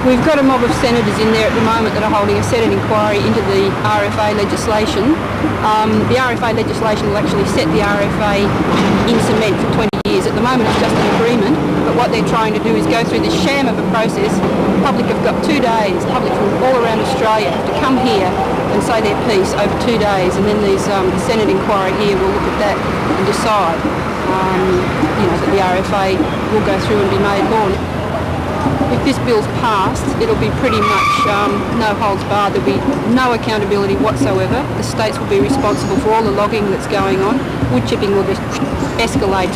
We've got a mob of senators in there at the moment that are holding a Senate inquiry into the RFA legislation. The RFA legislation will actually set the RFA in cement for 20 years. At the moment it's just an agreement, but what they're trying to do is go through this sham of a process. The public have got 2 days, the public from all around Australia have to come here and say their piece over 2 days, and then the Senate inquiry here will look at that and decide that the RFA will go through and be made law. If this bill's passed, it'll be pretty much no holds barred. There'll be no accountability whatsoever. The states will be responsible for all the logging that's going on. Wood chipping will just escalate,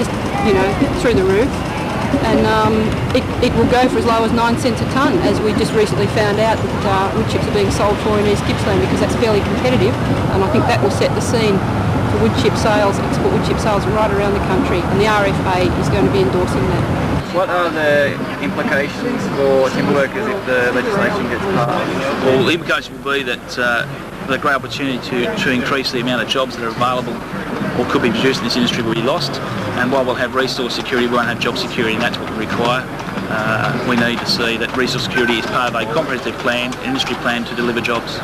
through the roof. And it will go for as low as 9 cents a tonne, as we just recently found out that wood chips are being sold for in East Gippsland, because that's fairly competitive. And I think that will set the scene for wood chip sales, export wood chip sales right around the country. And the RFA is going to be endorsing that. What are the implications for timber workers if the legislation gets passed? Well, the implication will be that the great opportunity to increase the amount of jobs that are available or could be produced in this industry will be lost, and while we'll have resource security, we won't have job security, and that's what we require. We need to see that resource security is part of a comprehensive plan, industry plan to deliver jobs.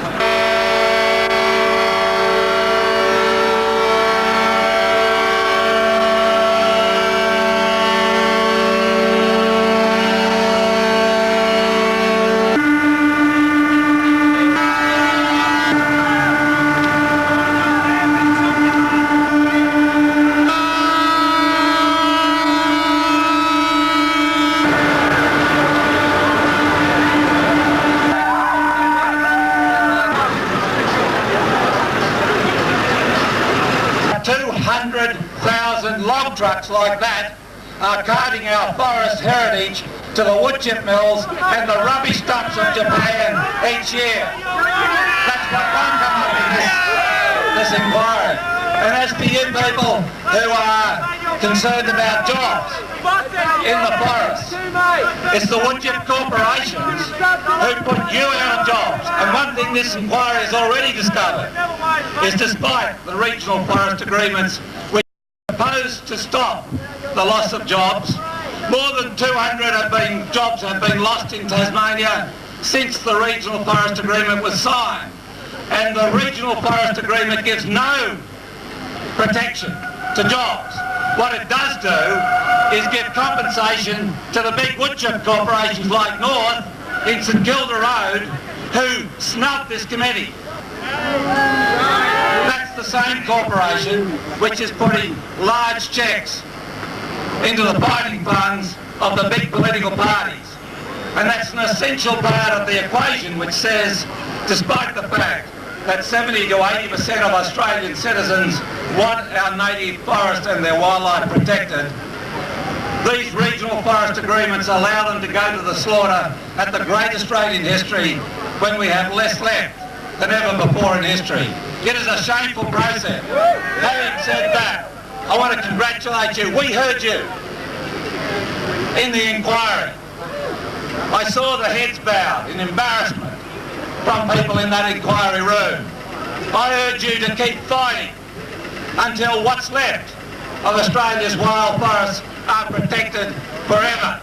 200,000 log trucks like that are carting our forest heritage to the wood chip mills and the rubbish dumps of Japan each year. That's what won't come up in this inquiry. And as to you people who are concerned about jobs in the forest, it's the wood chip corporations who put you out of jobs. And one thing this inquiry has already discovered is, despite the regional forest agreements which are supposed to stop the loss of jobs, more than 200 jobs have been lost in Tasmania since the regional forest agreement was signed. And the regional forest agreement gives no protection to jobs. What it does do is give compensation to the big wood chip corporations like North in St Kilda Road who snubbed this committee. That's the same corporation which is putting large cheques into the fighting funds of the big political parties. And that's an essential part of the equation which says, despite the fact that 70 to 80% of Australian citizens want our native forest and their wildlife protected, these regional forest agreements allow them to go to the slaughter at the great Australian history when we have less left than ever before in history. It is a shameful process. Having said that, I want to congratulate you. We heard you in the inquiry. I saw the heads bowed in embarrassment from people in that inquiry room. I urge you to keep fighting until what's left of Australia's wild forests are protected forever.